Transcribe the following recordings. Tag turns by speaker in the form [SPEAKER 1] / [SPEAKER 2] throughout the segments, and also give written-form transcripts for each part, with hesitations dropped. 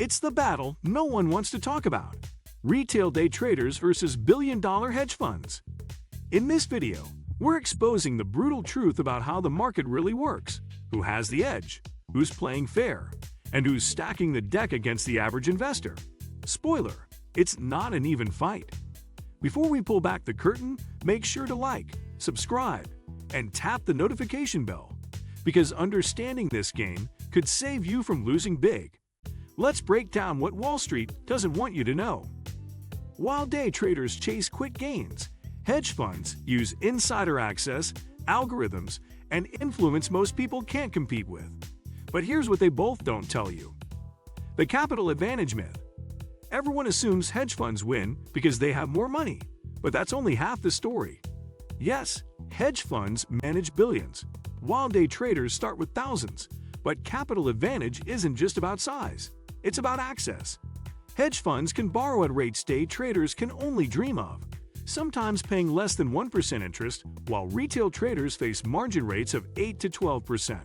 [SPEAKER 1] It's the battle no one wants to talk about. Retail day traders versus billion-dollar hedge funds. In this video, we're exposing the brutal truth about how the market really works, who has the edge, who's playing fair, and who's stacking the deck against the average investor. Spoiler, it's not an even fight. Before we pull back the curtain, make sure to like, subscribe, and tap the notification bell, because understanding this game could save you from losing big. Let's break down what Wall Street doesn't want you to know. While day traders chase quick gains, hedge funds use insider access, algorithms, and influence most people can't compete with. But here's what they both don't tell you. The capital advantage myth. Everyone assumes hedge funds win because they have more money, but that's only half the story. Yes, hedge funds manage billions, while day traders start with thousands, but capital advantage isn't just about size, it's about access. Hedge funds can borrow at rates day traders can only dream of, sometimes paying less than 1% interest, while retail traders face margin rates of 8 to 12%.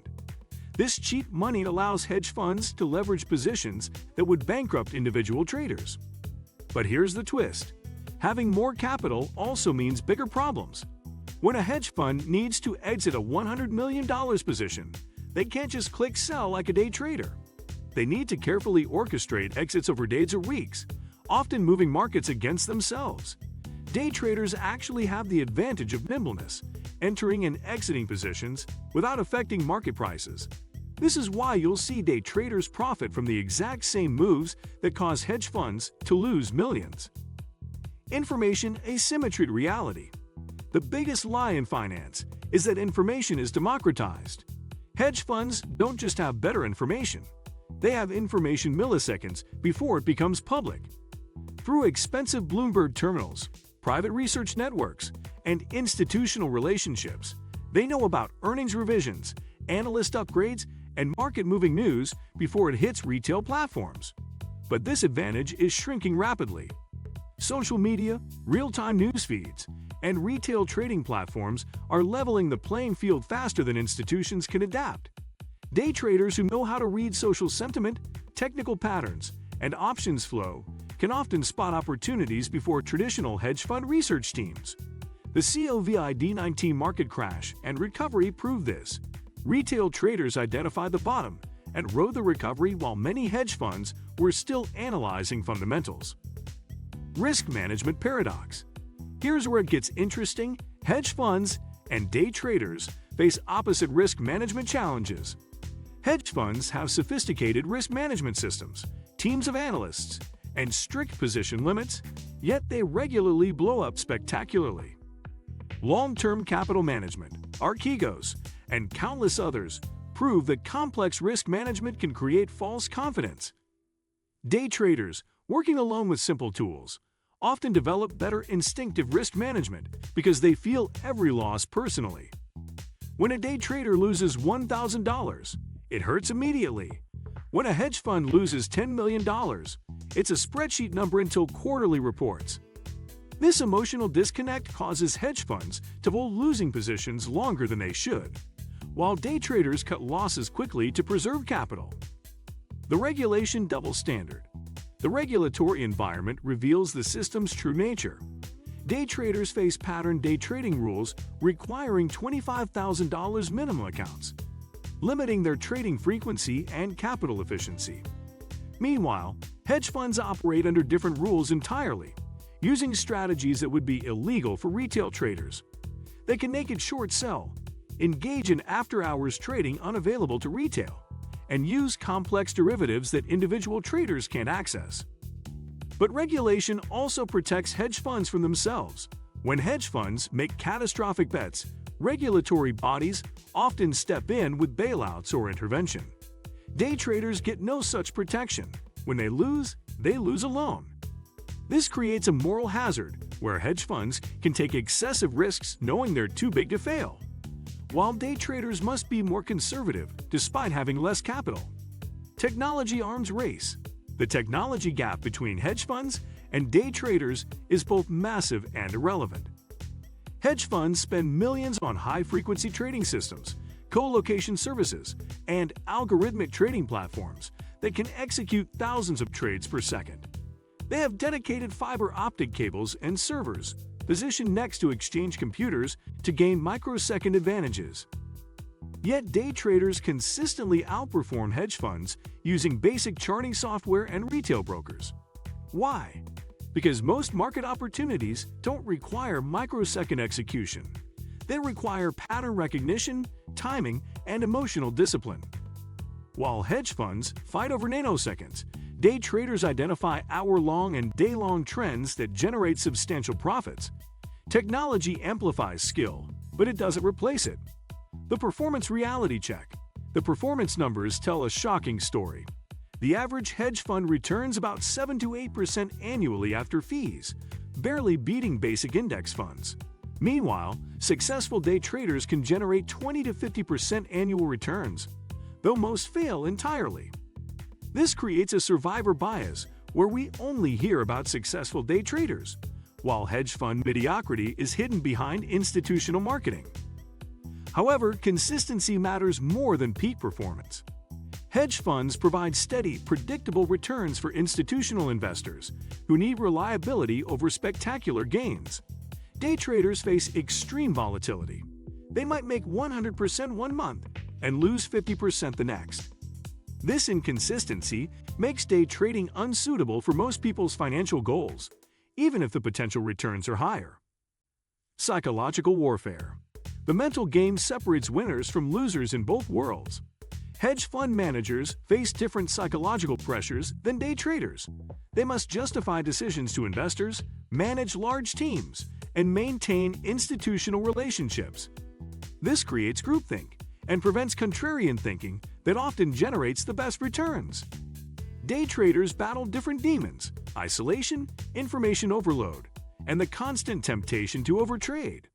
[SPEAKER 1] This cheap money allows hedge funds to leverage positions that would bankrupt individual traders. But here's the twist. Having more capital also means bigger problems. When a hedge fund needs to exit a $100 million position, they can't just click sell like a day trader. They need to carefully orchestrate exits over days or weeks, often moving markets against themselves. Day traders actually have the advantage of nimbleness, entering and exiting positions without affecting market prices. This is why you'll see day traders profit from the exact same moves that cause hedge funds to lose millions. Information asymmetry to reality. The biggest lie in finance is that information is democratized. Hedge funds don't just have better information, they have information milliseconds before it becomes public. Through expensive Bloomberg terminals, private research networks, and institutional relationships, they know about earnings revisions, analyst upgrades, and market-moving news before it hits retail platforms. But this advantage is shrinking rapidly. Social media, real-time news feeds, and retail trading platforms are leveling the playing field faster than institutions can adapt. Day traders who know how to read social sentiment, technical patterns, and options flow can often spot opportunities before traditional hedge fund research teams. The COVID-19 market crash and recovery proved this. Retail traders identified the bottom and rode the recovery while many hedge funds were still analyzing fundamentals. Risk management paradox. Here's where it gets interesting. Hedge funds and day traders face opposite risk management challenges. Hedge funds have sophisticated risk management systems, teams of analysts, and strict position limits, yet they regularly blow up spectacularly. Long-term capital management, Archegos, and countless others prove that complex risk management can create false confidence. Day traders, working alone with simple tools, often develop better instinctive risk management because they feel every loss personally. When a day trader loses $1,000, it hurts immediately. When a hedge fund loses $10 million, it's a spreadsheet number until quarterly reports. This emotional disconnect causes hedge funds to hold losing positions longer than they should, while day traders cut losses quickly to preserve capital. The regulation double standard. The regulatory environment reveals the system's true nature. Day traders face pattern day trading rules requiring $25,000 minimum accounts, limiting their trading frequency and capital efficiency. Meanwhile, hedge funds operate under different rules entirely, using strategies that would be illegal for retail traders. They can naked short sell, engage in after-hours trading unavailable to retail, and use complex derivatives that individual traders can't access. But regulation also protects hedge funds from themselves. When hedge funds make catastrophic bets, regulatory bodies often step in with bailouts or intervention. Day traders get no such protection. When they lose alone. This creates a moral hazard where hedge funds can take excessive risks knowing they're too big to fail, while day traders must be more conservative despite having less capital. Technology arms race. The technology gap between hedge funds and day traders is both massive and irrelevant. Hedge funds spend millions on high-frequency trading systems, co-location services, and algorithmic trading platforms that can execute thousands of trades per second. They have dedicated fiber optic cables and servers positioned next to exchange computers to gain microsecond advantages. Yet day traders consistently outperform hedge funds using basic charting software and retail brokers. Why? Because most market opportunities don't require microsecond execution. They require pattern recognition, timing, and emotional discipline. While hedge funds fight over nanoseconds, day traders identify hour-long and day-long trends that generate substantial profits. Technology amplifies skill, but it doesn't replace it. The performance reality check. The performance numbers tell a shocking story. The average hedge fund returns about 7 to 8% annually after fees, barely beating basic index funds. Meanwhile, successful day traders can generate 20 to 50% annual returns, though most fail entirely. This creates a survivor bias where we only hear about successful day traders, while hedge fund mediocrity is hidden behind institutional marketing. However, consistency matters more than peak performance. Hedge funds provide steady, predictable returns for institutional investors who need reliability over spectacular gains. Day traders face extreme volatility. They might make 100% one month and lose 50% the next. This inconsistency makes day trading unsuitable for most people's financial goals, even if the potential returns are higher. Psychological warfare. The mental game separates winners from losers in both worlds. Hedge fund managers face different psychological pressures than day traders. They must justify decisions to investors, manage large teams, and maintain institutional relationships. This creates groupthink and prevents contrarian thinking that often generates the best returns. Day traders battle different demons: isolation, information overload, and the constant temptation to overtrade.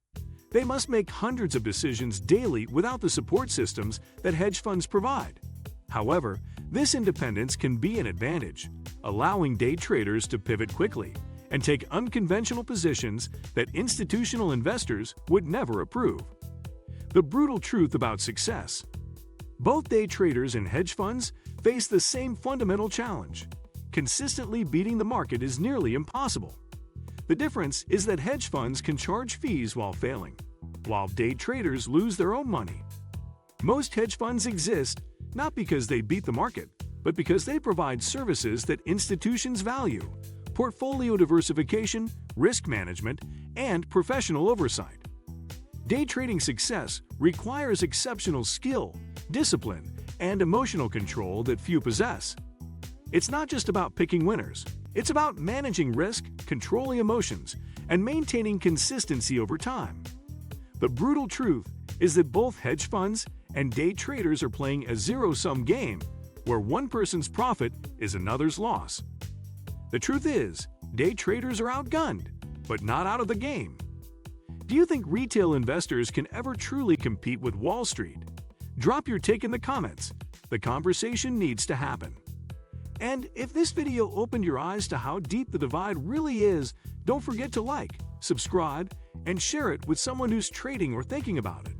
[SPEAKER 1] They must make hundreds of decisions daily without the support systems that hedge funds provide. However, this independence can be an advantage, allowing day traders to pivot quickly and take unconventional positions that institutional investors would never approve. The brutal truth about success. Both day traders and hedge funds face the same fundamental challenge. Consistently beating the market is nearly impossible. The difference is that hedge funds can charge fees while failing, while day traders lose their own money. Most hedge funds exist not because they beat the market, but because they provide services that institutions value: portfolio diversification, risk management, and professional oversight. Day trading success requires exceptional skill, discipline, and emotional control that few possess. It's not just about picking winners. It's about managing risk, controlling emotions, and maintaining consistency over time. The brutal truth is that both hedge funds and day traders are playing a zero-sum game where one person's profit is another's loss. The truth is, day traders are outgunned, but not out of the game. Do you think retail investors can ever truly compete with Wall Street? Drop your take in the comments. The conversation needs to happen. And if this video opened your eyes to how deep the divide really is, don't forget to like, subscribe, and share it with someone who's trading or thinking about it.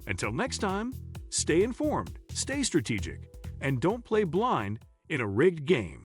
[SPEAKER 1] Until next time, stay informed, stay strategic, and don't play blind in a rigged game.